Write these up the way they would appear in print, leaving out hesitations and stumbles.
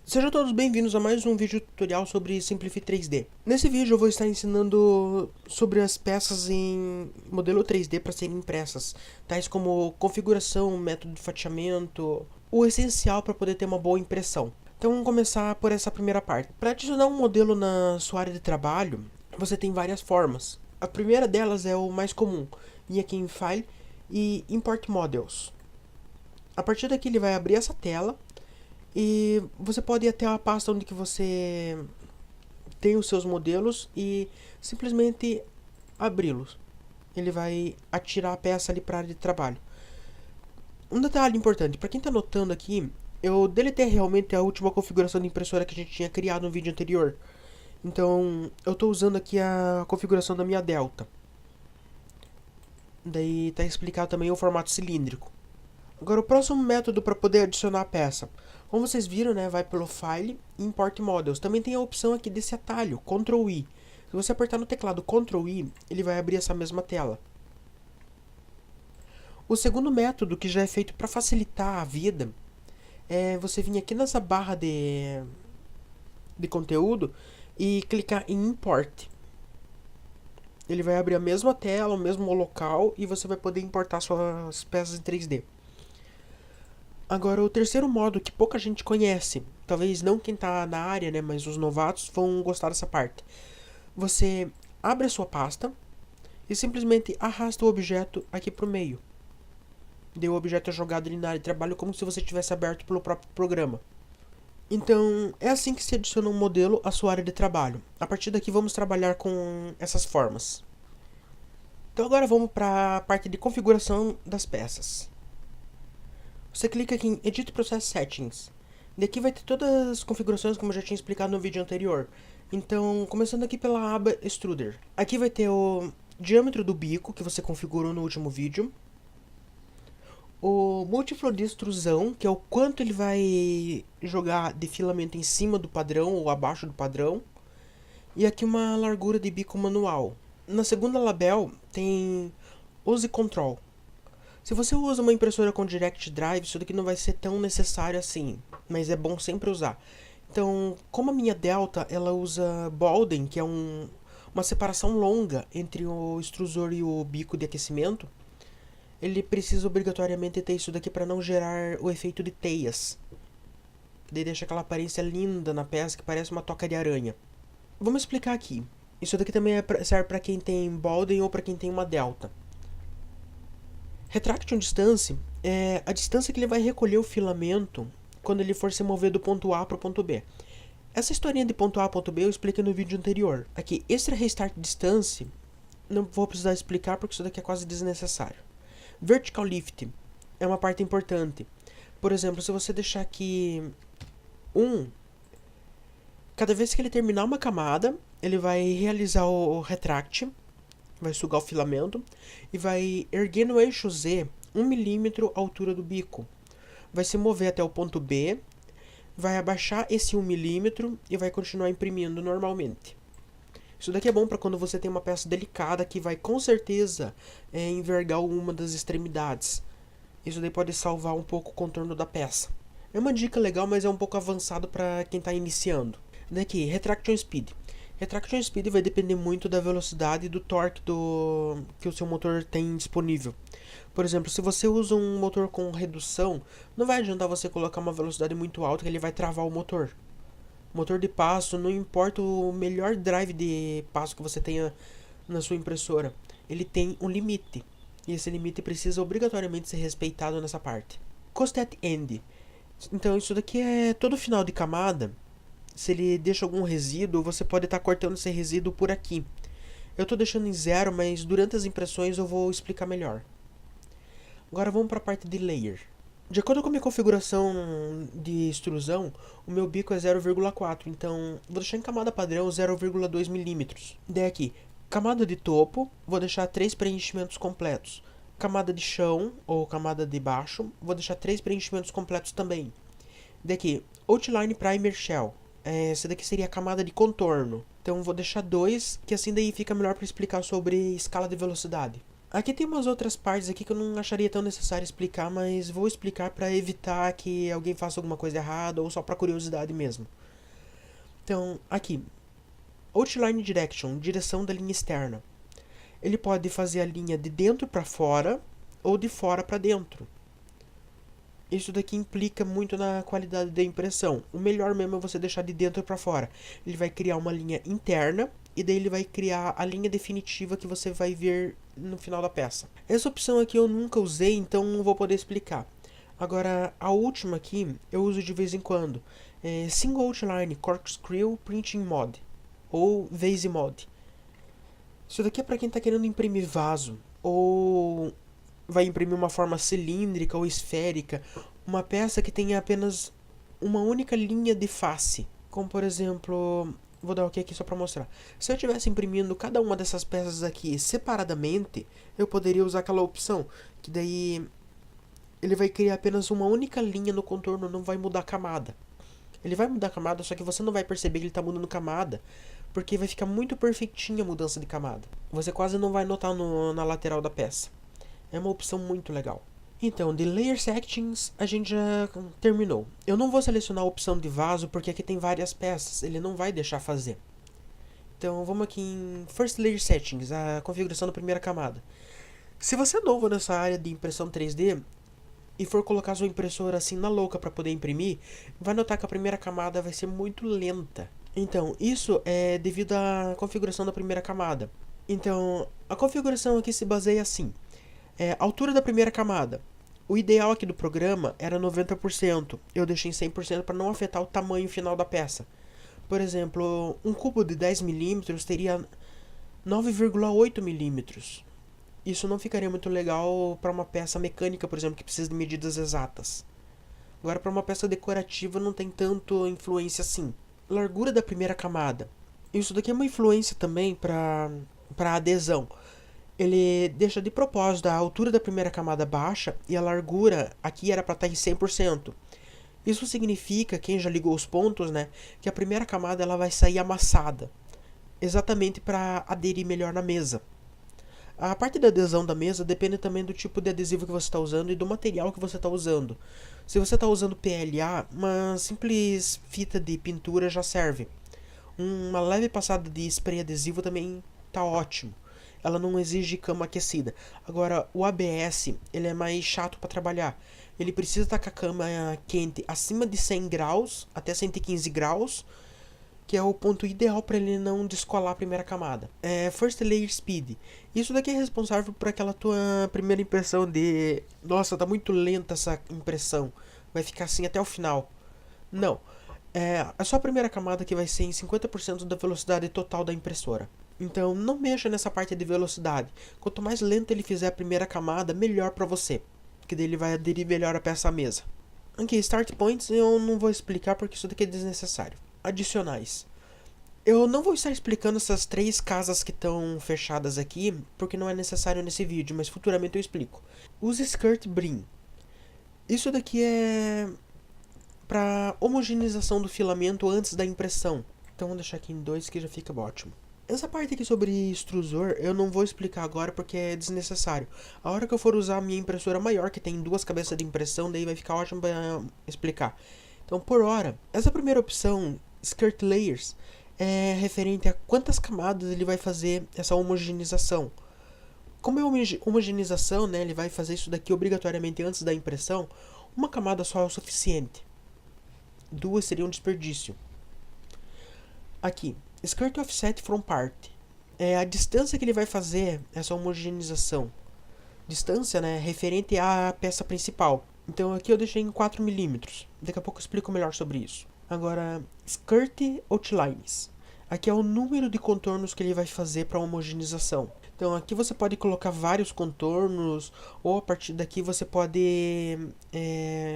Sejam todos bem-vindos a mais um vídeo tutorial sobre Simplify 3D. Nesse vídeo eu vou estar ensinando sobre as peças em modelo 3D para serem impressas, tais como configuração, método de fatiamento, o essencial para poder ter uma boa impressão. Então vamos começar por essa primeira parte. Para adicionar um modelo na sua área de trabalho, você tem várias formas. A primeira delas é o mais comum, vir aqui em File e Import Models. A partir daqui ele vai abrir essa tela. E você pode ir até a pasta onde que você tem os seus modelos e simplesmente abri-los. Ele vai atirar a peça ali para a área de trabalho. Um detalhe importante, para quem está notando aqui, eu deletei realmente a última configuração de impressora que a gente tinha criado no vídeo anterior. Então, eu estou usando aqui a configuração da minha Delta. Daí está explicado também o formato cilíndrico. Agora o próximo método para poder adicionar a peça. Como vocês viram, né, vai pelo File e Import Models. Também tem a opção aqui desse atalho, Ctrl I. Se você apertar no teclado Ctrl I, ele vai abrir essa mesma tela. O segundo método, que já é feito para facilitar a vida, é você vir aqui nessa barra de conteúdo e clicar em Import. Ele vai abrir a mesma tela, o mesmo local e você vai poder importar suas peças em 3D. Agora, o terceiro modo que pouca gente conhece, talvez não quem está na área, né, mas os novatos vão gostar dessa parte. Você abre a sua pasta e simplesmente arrasta o objeto aqui para o meio. Daí o objeto é jogado ali na área de trabalho como se você tivesse aberto pelo próprio programa. Então, é assim que se adiciona um modelo à sua área de trabalho. A partir daqui vamos trabalhar com essas formas. Então agora vamos para a parte de configuração das peças. Você clica aqui em Edit Process Settings. Daqui vai ter todas as configurações como eu já tinha explicado no vídeo anterior. Então, começando aqui pela aba Extruder. Aqui vai ter o diâmetro do bico, que você configurou no último vídeo. O múltiplo de extrusão, que é o quanto ele vai jogar de filamento em cima do padrão ou abaixo do padrão. E aqui uma largura de bico manual. Na segunda label tem Use Control. Se você usa uma impressora com Direct Drive, isso daqui não vai ser tão necessário assim, mas é bom sempre usar. Então, como a minha Delta, ela usa Bolden, que é uma separação longa entre o extrusor e o bico de aquecimento, ele precisa obrigatoriamente ter isso daqui para não gerar o efeito de teias. Daí deixa aquela aparência linda na peça que parece uma toca de aranha. Vamos explicar aqui. Isso daqui também serve para quem tem Bolden ou para quem tem uma Delta. Retraction Distance é a distância que ele vai recolher o filamento quando ele for se mover do ponto A para o ponto B. Essa historinha de ponto A a ponto B eu expliquei no vídeo anterior. Aqui, Extra Restart Distance, não vou precisar explicar porque isso daqui é quase desnecessário. Vertical Lift é uma parte importante. Por exemplo, se você deixar aqui cada vez que ele terminar uma camada, ele vai realizar o retract, vai sugar o filamento e vai erguer no eixo Z 1 milímetro a altura do bico. Vai se mover até o ponto B, vai abaixar esse 1 milímetro e vai continuar imprimindo normalmente. Isso daqui é bom para quando você tem uma peça delicada que vai com certeza envergar uma das extremidades. Isso daí pode salvar um pouco o contorno da peça. É uma dica legal, mas é um pouco avançado para quem está iniciando. Daqui, Retraction Speed. Retraction Speed vai depender muito da velocidade e do torque que o seu motor tem disponível. Por exemplo, se você usa um motor com redução, não vai adiantar você colocar uma velocidade muito alta que ele vai travar o motor. Motor de passo, não importa o melhor drive de passo que você tenha na sua impressora, ele tem um limite. E esse limite precisa obrigatoriamente ser respeitado nessa parte. Cost at End. Então isso daqui é todo final de camada. Se ele deixa algum resíduo, você pode estar cortando esse resíduo por aqui. Eu estou deixando em 0, mas durante as impressões eu vou explicar melhor. Agora vamos para a parte de Layer. De acordo com a minha configuração de extrusão, o meu bico é 0,4, então vou deixar em camada padrão 0,2 milímetros. Daí aqui, camada de topo, vou deixar 3 preenchimentos completos. Camada de chão, ou camada de baixo, vou deixar 3 preenchimentos completos também. Daqui, Outline Primer Shell. Essa daqui seria a camada de contorno. Então vou deixar 2, que assim daí fica melhor para explicar sobre escala de velocidade. Aqui tem umas outras partes aqui que eu não acharia tão necessário explicar, mas vou explicar para evitar que alguém faça alguma coisa errada ou só para curiosidade mesmo. Então, aqui, Outline Direction, direção da linha externa. Ele pode fazer a linha de dentro para fora ou de fora para dentro. Isso daqui implica muito na qualidade da impressão. O melhor mesmo é você deixar de dentro para fora. Ele vai criar uma linha interna e daí ele vai criar a linha definitiva que você vai ver no final da peça. Essa opção aqui eu nunca usei, então não vou poder explicar. Agora, a última aqui eu uso de vez em quando. É Single Outline Corkscrew Printing Mod, ou Vase Mod. Isso daqui é para quem está querendo imprimir vaso, ou vai imprimir uma forma cilíndrica ou esférica, uma peça que tenha apenas uma única linha de face. Como por exemplo, vou dar um aqui só para mostrar. Se eu estivesse imprimindo cada uma dessas peças aqui separadamente, eu poderia usar aquela opção, que daí ele vai criar apenas uma única linha no contorno, não vai mudar a camada. Ele vai mudar a camada, só que você não vai perceber que ele está mudando camada, porque vai ficar muito perfeitinha a mudança de camada. Você quase não vai notar na lateral da peça. É uma opção muito legal. Então, de Layer Settings a gente já terminou. Eu não vou selecionar a opção de vaso porque aqui tem várias peças, ele não vai deixar fazer. Então vamos aqui em First Layer Settings, a configuração da primeira camada. Se você é novo nessa área de impressão 3D e for colocar sua impressora assim na louca para poder imprimir, vai notar que a primeira camada vai ser muito lenta. Então, isso é devido à configuração da primeira camada. Então, a configuração aqui se baseia assim. Altura da primeira camada. O ideal aqui do programa era 90%. Eu deixei em 100% para não afetar o tamanho final da peça. Por exemplo, um cubo de 10 mm teria 9,8 mm. Isso não ficaria muito legal para uma peça mecânica, por exemplo, que precisa de medidas exatas. Agora, para uma peça decorativa não tem tanto influência assim. Largura da primeira camada. Isso daqui é uma influência também para a adesão. Ele deixa de propósito a altura da primeira camada baixa e a largura aqui era para estar em 100%. Isso significa, quem já ligou os pontos, né, que a primeira camada ela vai sair amassada, exatamente para aderir melhor na mesa. A parte da adesão da mesa depende também do tipo de adesivo que você está usando e do material que você está usando. Se você está usando PLA, uma simples fita de pintura já serve. Uma leve passada de spray adesivo também está ótimo. Ela não exige cama aquecida. Agora, o ABS, ele é mais chato para trabalhar. Ele precisa estar com a cama quente acima de 100 graus, até 115 graus, que é o ponto ideal para ele não descolar a primeira camada. First Layer Speed. Isso daqui é responsável por aquela tua primeira impressão de... Nossa, tá muito lenta essa impressão. Vai ficar assim até o final. Não. É só a primeira camada que vai ser em 50% da velocidade total da impressora. Então, não mexa nessa parte de velocidade. Quanto mais lento ele fizer a primeira camada, melhor para você. Que daí ele vai aderir melhor a peça à mesa. Ok, Start Points eu não vou explicar porque isso daqui é desnecessário. Adicionais. Eu não vou estar explicando essas 3 casas que estão fechadas aqui, porque não é necessário nesse vídeo, mas futuramente eu explico. Use Skirt Brim. Isso daqui é para homogeneização do filamento antes da impressão. Então vou deixar aqui em 2 que já fica ótimo. Essa parte aqui sobre extrusor eu não vou explicar agora porque é desnecessário. A hora que eu for usar a minha impressora maior, que tem 2 cabeças de impressão, daí vai ficar ótimo para explicar. Então, por hora, essa primeira opção, Skirt Layers, é referente a quantas camadas ele vai fazer essa homogeneização. Como é homogeneização, né, ele vai fazer isso daqui obrigatoriamente antes da impressão, uma camada só é o suficiente. 2 seria um desperdício. Aqui, Skirt Offset from Part. É a distância que ele vai fazer essa homogeneização. Distância, né, referente à peça principal. Então aqui eu deixei em 4 mm. Daqui a pouco eu explico melhor sobre isso. Agora, Skirt Outlines. Aqui é o número de contornos que ele vai fazer para homogeneização. Então aqui você pode colocar vários contornos, ou a partir daqui você pode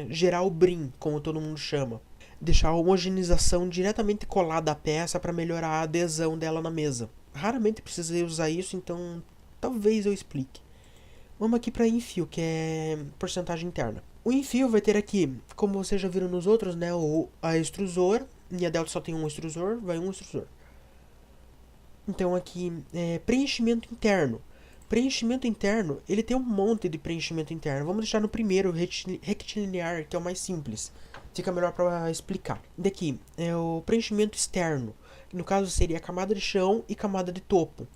gerar o brim, como todo mundo chama. Deixar a homogeneização diretamente colada à peça para melhorar a adesão dela na mesa. Raramente precisei usar isso, então talvez eu explique. Vamos aqui para Infill, que é porcentagem interna. O Infill vai ter aqui, como vocês já viram nos outros, né, a extrusor. Minha Delta só tem um extrusor, vai um extrusor. Então aqui, preenchimento interno. Preenchimento interno, ele tem um monte de preenchimento interno. Vamos deixar no primeiro, rectilinear, que é o mais simples. Fica melhor para explicar. Daqui é o preenchimento externo, que no caso seria a camada de chão e camada de topo.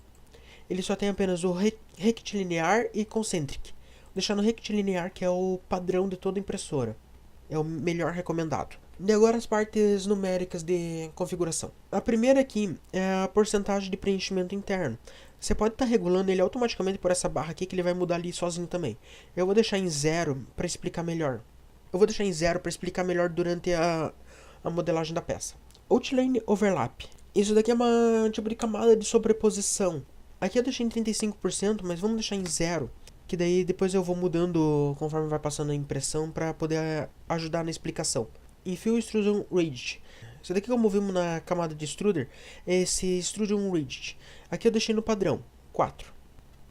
Ele só tem apenas o rectilinear e concentric. Vou deixar no rectilinear, que é o padrão de toda impressora. É o melhor recomendado. E agora as partes numéricas de configuração. A primeira aqui é a porcentagem de preenchimento interno. Você pode estar regulando ele automaticamente por essa barra aqui, que ele vai mudar ali sozinho também. Eu vou deixar em 0 para explicar melhor. Durante a modelagem da peça. Outline Overlap. Isso daqui é um tipo de camada de sobreposição. Aqui eu deixei em 35%, mas vamos deixar em 0. Que daí depois eu vou mudando conforme vai passando a impressão para poder ajudar na explicação. Infill Extrusion Rigid. Isso daqui que eu movimos na camada de extruder é esse Extrusion Rigid. Aqui eu deixei no padrão, 4.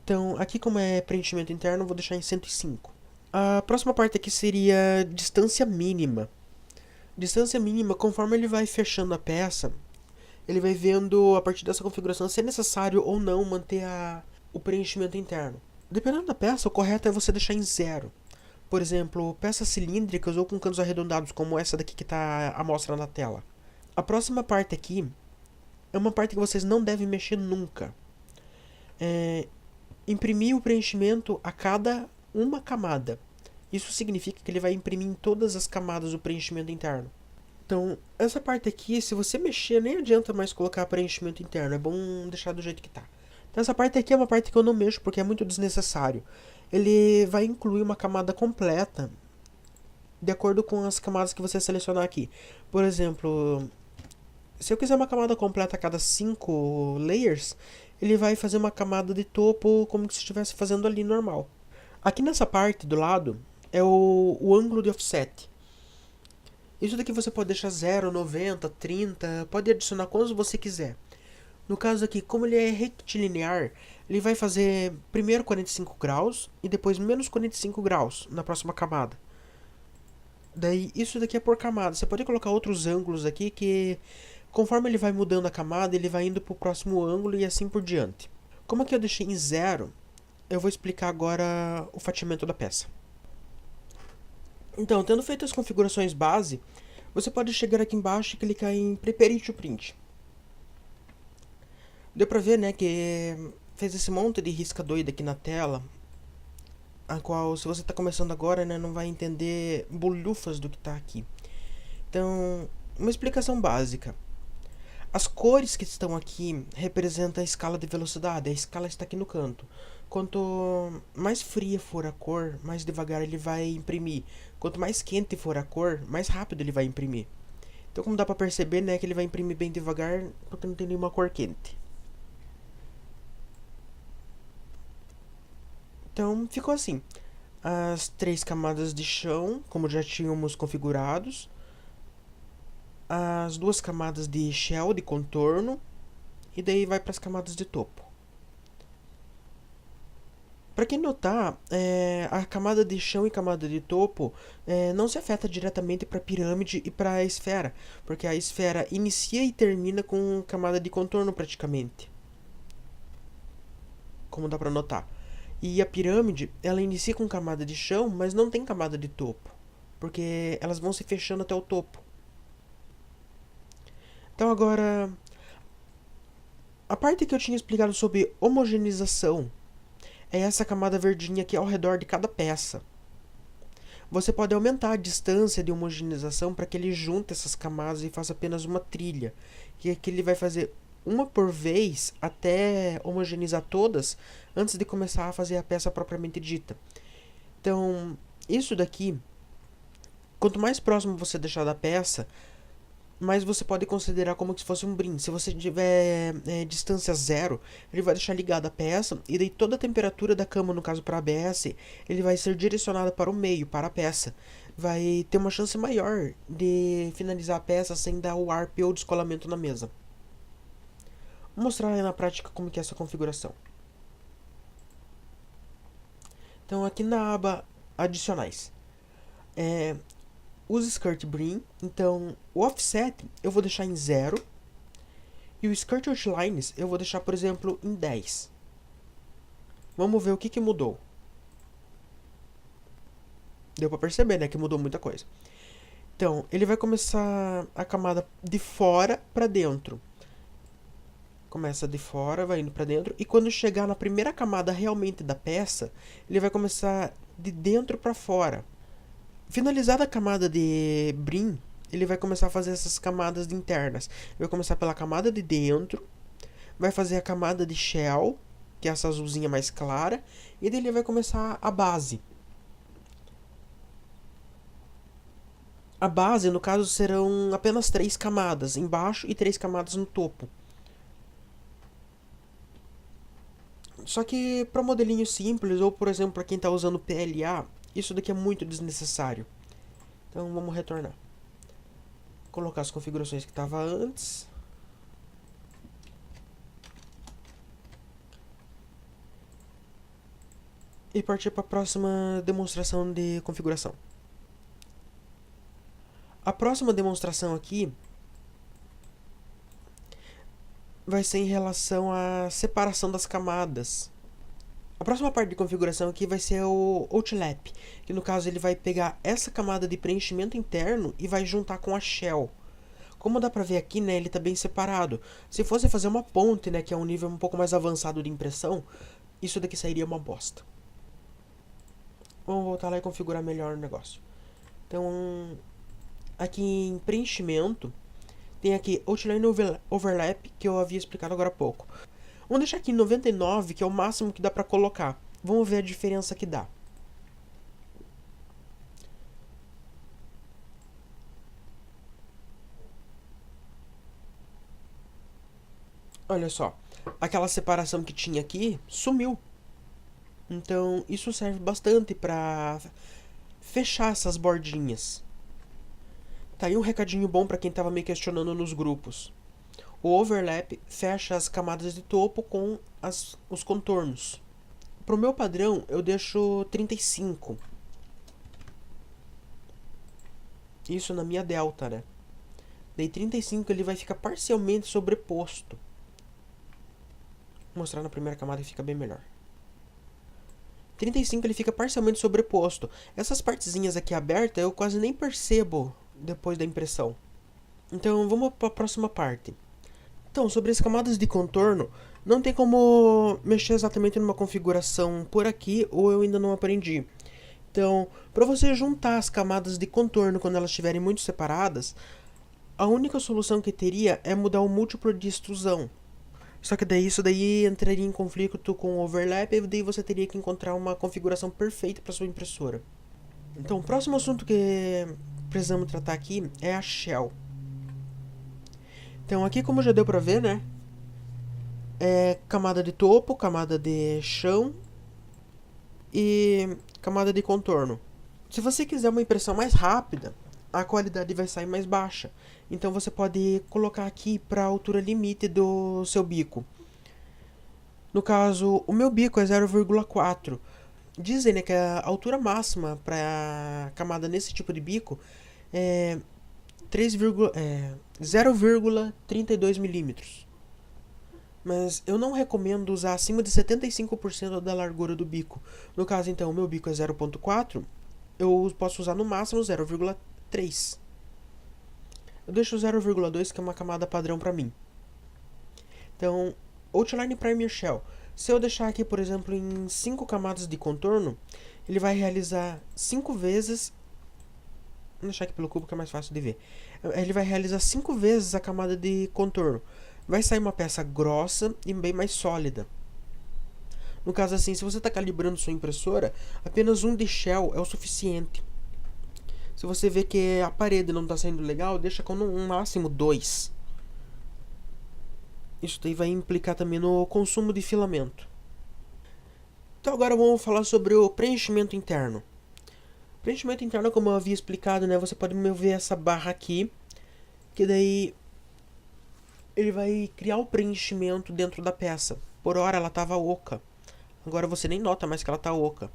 Então aqui como é preenchimento interno eu vou deixar em 105. A próxima parte aqui seria distância mínima. Distância mínima, conforme ele vai fechando a peça, ele vai vendo a partir dessa configuração se é necessário ou não manter o preenchimento interno. Dependendo da peça, o correto é você deixar em 0. Por exemplo, peças cilíndricas ou com cantos arredondados, como essa daqui que está à mostra na tela. A próxima parte aqui é uma parte que vocês não devem mexer nunca. Imprimir o preenchimento a cada uma camada. Isso significa que ele vai imprimir em todas as camadas o preenchimento interno. Então, essa parte aqui, se você mexer, nem adianta mais colocar preenchimento interno. É bom deixar do jeito que está. Então, essa parte aqui é uma parte que eu não mexo porque é muito desnecessário. Ele vai incluir uma camada completa de acordo com as camadas que você selecionar aqui. Por exemplo, se eu quiser uma camada completa a cada 5 layers, ele vai fazer uma camada de topo como se estivesse fazendo ali normal. Aqui nessa parte do lado é o ângulo de offset. Isso daqui você pode deixar 0, 90, 30, pode adicionar quantos você quiser. No caso aqui, como ele é rectilinear, ele vai fazer primeiro 45 graus e depois menos 45 graus na próxima camada. Daí, isso daqui é por camada. Você pode colocar outros ângulos aqui que, conforme ele vai mudando a camada, ele vai indo para o próximo ângulo e assim por diante. Como aqui eu deixei em 0, eu vou explicar agora o fatiamento da peça. Então, tendo feito as configurações base, você pode chegar aqui embaixo e clicar em Prepare to Print. Deu pra ver, né, que fez esse monte de risca doida aqui na tela, a qual, se você tá começando agora, né, não vai entender bolhufas do que tá aqui. Então, uma explicação básica. As cores que estão aqui representam a escala de velocidade, a escala está aqui no canto. Quanto mais fria for a cor, mais devagar ele vai imprimir. Quanto mais quente for a cor, mais rápido ele vai imprimir. Então, como dá pra perceber, né, que ele vai imprimir bem devagar, porque não tem nenhuma cor quente. Então, ficou assim. As 3 camadas de chão, como já tínhamos configurados. As 2 camadas de shell, de contorno. E daí vai para as camadas de topo. Para quem notar, a camada de chão e camada de topo não se afeta diretamente para a pirâmide e para a esfera. Porque a esfera inicia e termina com camada de contorno praticamente. Como dá para notar. E a pirâmide, ela inicia com camada de chão, mas não tem camada de topo. Porque elas vão se fechando até o topo. Então agora, a parte que eu tinha explicado sobre homogeneização é essa camada verdinha aqui ao redor de cada peça. Você pode aumentar a distância de homogeneização para que ele junte essas camadas e faça apenas uma trilha. Que aqui ele vai fazer uma por vez até homogeneizar todas antes de começar a fazer a peça propriamente dita. Então, isso daqui, quanto mais próximo você deixar da peça, mais você pode considerar como se fosse um brim. Se você tiver distância 0, ele vai deixar ligada a peça, e daí toda a temperatura da cama, no caso para ABS, ele vai ser direcionada para o meio, para a peça. Vai ter uma chance maior de finalizar a peça sem dar o arp ou descolamento na mesa. Vou mostrar aí na prática como que é essa configuração. Então aqui na aba adicionais, use skirt brim. Então o offset eu vou deixar em 0 e o skirt outlines eu vou deixar, por exemplo, em 10. Vamos ver o que mudou. Deu pra perceber, né, que mudou muita coisa. Então, ele vai começar a camada de fora pra dentro. Começa de fora, vai indo pra dentro. E quando chegar na primeira camada realmente da peça, ele vai começar de dentro pra fora. Finalizada a camada de brim, ele vai começar a fazer essas camadas internas. Ele vai começar pela camada de dentro, vai fazer a camada de shell, que é essa azulzinha mais clara, e daí ele vai começar a base. A base, no caso, serão apenas 3 camadas embaixo e 3 camadas no topo. Só que para modelinho simples, ou por exemplo para quem está usando PLA, isso daqui é muito desnecessário. Então vamos retornar. Colocar as configurações que estava antes. E partir para a próxima demonstração de configuração. A próxima demonstração aqui vai ser em relação à separação das camadas. A próxima parte de configuração aqui vai ser o Outlap, que no caso ele vai pegar essa camada de preenchimento interno e vai juntar com a shell. Como dá pra ver aqui, né, ele tá bem separado. Se fosse fazer uma ponte, né, que é um nível um pouco mais avançado de impressão, isso daqui sairia uma bosta. Vamos voltar lá e configurar melhor o negócio. Então, aqui em preenchimento, tem aqui Outline Overlap, que eu havia explicado agora há pouco. Vamos deixar aqui em 99, que é o máximo que dá pra colocar. Vamos ver a diferença que dá. Olha só, aquela separação que tinha aqui sumiu. Então isso serve bastante pra fechar essas bordinhas. Tá aí um recadinho bom pra quem tava me questionando nos grupos. O overlap fecha as camadas de topo com os contornos. Pro meu padrão eu deixo 35. Isso na minha delta, né? Daí 35 ele vai ficar parcialmente sobreposto. Vou mostrar na primeira camada que fica bem melhor. 35 ele fica parcialmente sobreposto. Essas partezinhas aqui abertas eu quase nem percebo depois da impressão. Então vamos para a próxima parte. Então, sobre as camadas de contorno, não tem como mexer exatamente numa configuração por aqui, ou eu ainda não aprendi. Então, para você juntar as camadas de contorno quando elas estiverem muito separadas, a única solução que teria é mudar o múltiplo de extrusão. Só que daí isso daí entraria em conflito com o overlap e daí você teria que encontrar uma configuração perfeita para sua impressora. Então, o próximo assunto que precisamos tratar aqui é a shell. Então, aqui como já deu pra ver, né? É camada de topo, camada de chão e camada de contorno. Se você quiser uma impressão mais rápida, a qualidade vai sair mais baixa. Então você pode colocar aqui para a altura limite do seu bico. No caso, o meu bico é 0,4. Dizem, né, que a altura máxima para camada nesse tipo de bico é 0,32 milímetros. Mas eu não recomendo usar acima de 75% da largura do bico. No caso, então, o meu bico é 0,4, eu posso usar no máximo 0,3. Eu deixo 0,2, que é uma camada padrão para mim. Então, Outline Primer Shell. Se eu deixar aqui, por exemplo, em 5 camadas de contorno, ele vai realizar 5 vezes... Vou deixar aqui pelo cubo que é mais fácil de ver. Ele vai realizar 5 vezes a camada de contorno. Vai sair uma peça grossa e bem mais sólida. No caso assim, se você está calibrando sua impressora, apenas um de shell é o suficiente. Se você vê que a parede não está saindo legal, deixa com no máximo 2. Isso daí vai implicar também no consumo de filamento. Então agora vamos falar sobre o preenchimento interno. Preenchimento interno, como eu havia explicado, né, você pode mover essa barra aqui, que daí ele vai criar o preenchimento dentro da peça. Por hora ela estava oca. Agora você nem nota mais que ela está oca.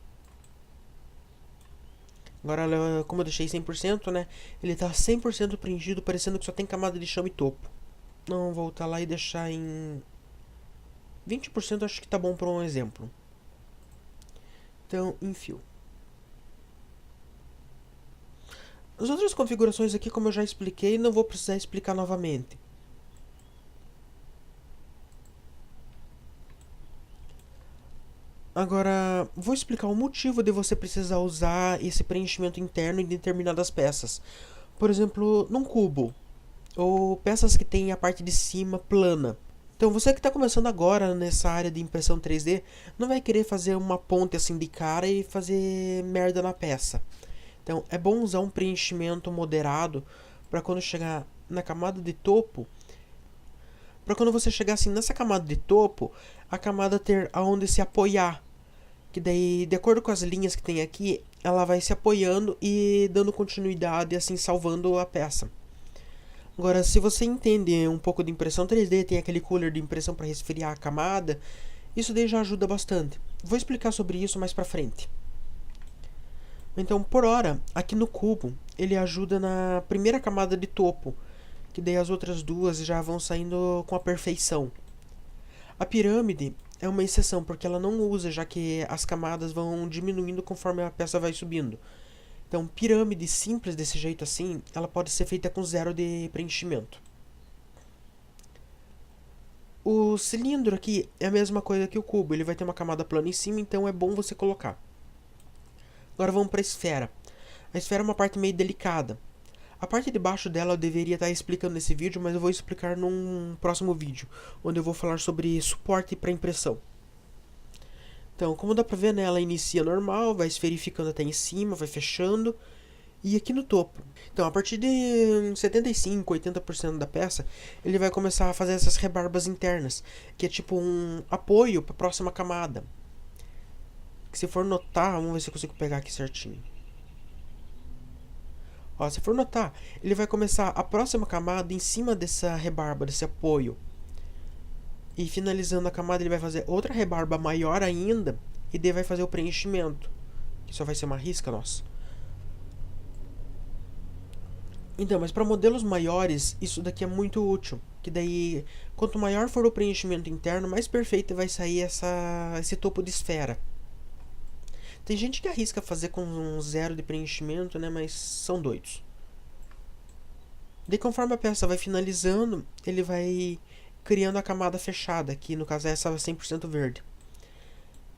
Agora, como eu deixei 100%, né, ele está 100% preenchido, parecendo que só tem camada de chão e topo. Não, voltar lá e deixar em 20%, acho que tá bom para um exemplo. Então, enfio. As outras configurações aqui, como eu já expliquei, não vou precisar explicar novamente. Agora, vou explicar o motivo de você precisar usar esse preenchimento interno em determinadas peças. Por exemplo, num cubo, ou peças que têm a parte de cima plana. Então, você que está começando agora nessa área de impressão 3D, não vai querer fazer uma ponte assim de cara e fazer merda na peça. Então, é bom usar um preenchimento moderado para quando chegar na camada de topo, para quando você chegar assim nessa camada de topo, a camada ter aonde se apoiar. Que daí, de acordo com as linhas que tem aqui, ela vai se apoiando e dando continuidade, assim, salvando a peça. Agora, se você entende um pouco de impressão 3D, tem aquele cooler de impressão para resfriar a camada, isso daí já ajuda bastante. Vou explicar sobre isso mais pra frente. Então, por hora, aqui no cubo, ele ajuda na primeira camada de topo, que daí as outras duas já vão saindo com a perfeição. A pirâmide é uma exceção, porque ela não usa, já que as camadas vão diminuindo conforme a peça vai subindo. Então, pirâmide simples desse jeito assim, ela pode ser feita com 0 de preenchimento. O cilindro aqui é a mesma coisa que o cubo, ele vai ter uma camada plana em cima, então é bom você colocar. Agora vamos para a esfera. A esfera é uma parte meio delicada. A parte de baixo dela eu deveria estar explicando nesse vídeo, mas eu vou explicar num próximo vídeo, onde eu vou falar sobre suporte para impressão. Então, como dá pra ver, né, ela inicia normal, vai esferificando até em cima, vai fechando, e aqui no topo. Então, a partir de 75, 80% da peça, ele vai começar a fazer essas rebarbas internas, que é tipo um apoio para a próxima camada. Que se for notar, vamos ver se eu consigo pegar aqui certinho. Ó, se for notar, ele vai começar a próxima camada em cima dessa rebarba, desse apoio. E finalizando a camada, ele vai fazer outra rebarba maior ainda, e daí vai fazer o preenchimento, que só vai ser uma risca, nossa. Então, mas para modelos maiores, isso daqui é muito útil. Que daí, quanto maior for o preenchimento interno, mais perfeito vai sair esse topo de esfera. Tem gente que arrisca fazer com um 0 de preenchimento, né? Mas são doidos. Daí, conforme a peça vai finalizando, ele vai criando a camada fechada, que no caso é essa 100% verde.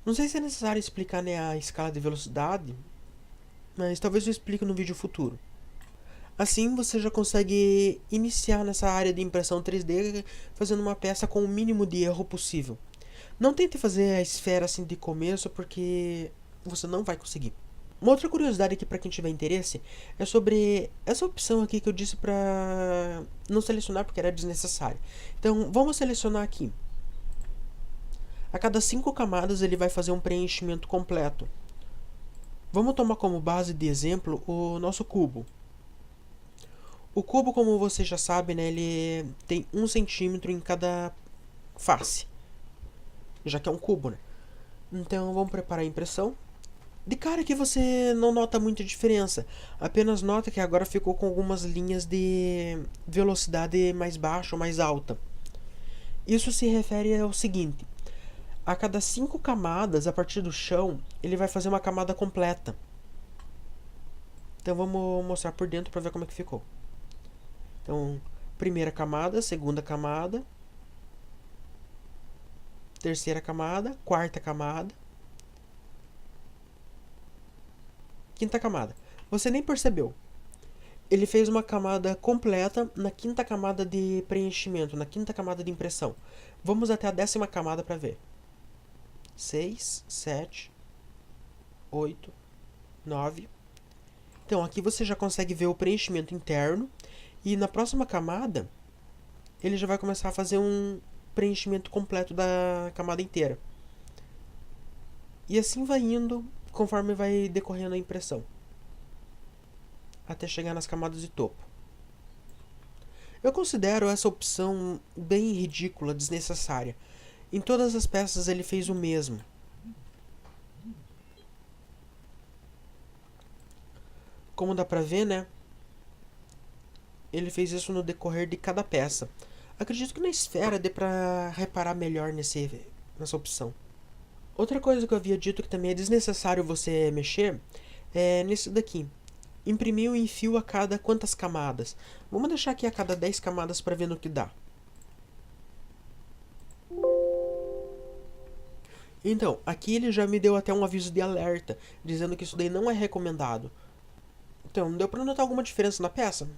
Não sei se é necessário explicar, né, a escala de velocidade, mas talvez eu explique no vídeo futuro. Assim você já consegue iniciar nessa área de impressão 3D fazendo uma peça com o mínimo de erro possível. Não tente fazer a esfera assim de começo, porque você não vai conseguir. Uma outra curiosidade aqui para quem tiver interesse é sobre essa opção aqui que eu disse para não selecionar porque era desnecessária. Então vamos selecionar aqui. A cada 5 camadas ele vai fazer um preenchimento completo. Vamos tomar como base de exemplo o nosso cubo. O cubo, como você já sabe, né, ele tem 1 centímetro em cada face, já que é um cubo, né? Então vamos preparar a impressão. De cara aqui você não nota muita diferença, apenas nota que agora ficou com algumas linhas de velocidade mais baixa ou mais alta. Isso se refere ao seguinte: a cada 5 camadas a partir do chão, ele vai fazer uma camada completa. Então vamos mostrar por dentro para ver como é que ficou. Então, primeira camada, segunda camada, terceira camada, quarta camada, quinta camada. Você nem percebeu. Ele fez uma camada completa na quinta camada de preenchimento, na quinta camada de impressão. Vamos até a 10ª camada para ver. 6, 7, 8, 9. Então, aqui você já consegue ver o preenchimento interno. E na próxima camada, ele já vai começar a fazer um preenchimento completo da camada inteira. E assim vai indo conforme vai decorrendo a impressão, até chegar nas camadas de topo. Eu considero essa opção bem ridícula, desnecessária. Em todas as peças ele fez o mesmo. Como dá pra ver, né? Ele fez isso no decorrer de cada peça. Acredito que na esfera dê pra reparar melhor nessa opção. Outra coisa que eu havia dito que também é desnecessário você mexer é nesse daqui. Imprimir um fio a cada quantas camadas? Vamos deixar aqui a cada 10 camadas para ver no que dá. Então, aqui ele já me deu até um aviso de alerta, dizendo que isso daí não é recomendado. Então, deu pra notar alguma diferença na peça?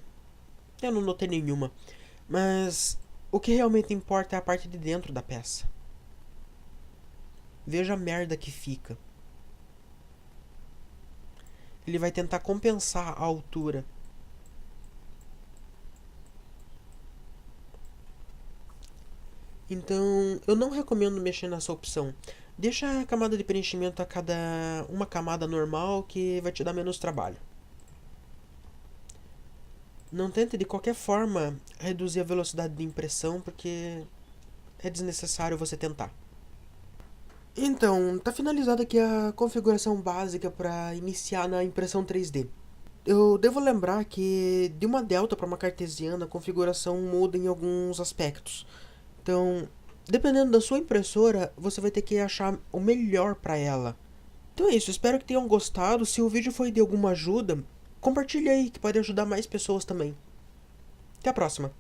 Eu não notei nenhuma. Mas o que realmente importa é a parte de dentro da peça. Veja a merda que fica. Ele vai tentar compensar a altura. Então, eu não recomendo mexer nessa opção. Deixa a camada de preenchimento a cada uma camada normal que vai te dar menos trabalho. Não tente de qualquer forma reduzir a velocidade de impressão porque é desnecessário você tentar. Então, tá finalizada aqui a configuração básica para iniciar na impressão 3D. Eu devo lembrar que de uma delta para uma cartesiana a configuração muda em alguns aspectos. Então, dependendo da sua impressora, você vai ter que achar o melhor para ela. Então é isso, espero que tenham gostado. Se o vídeo foi de alguma ajuda, compartilhe aí que pode ajudar mais pessoas também. Até a próxima.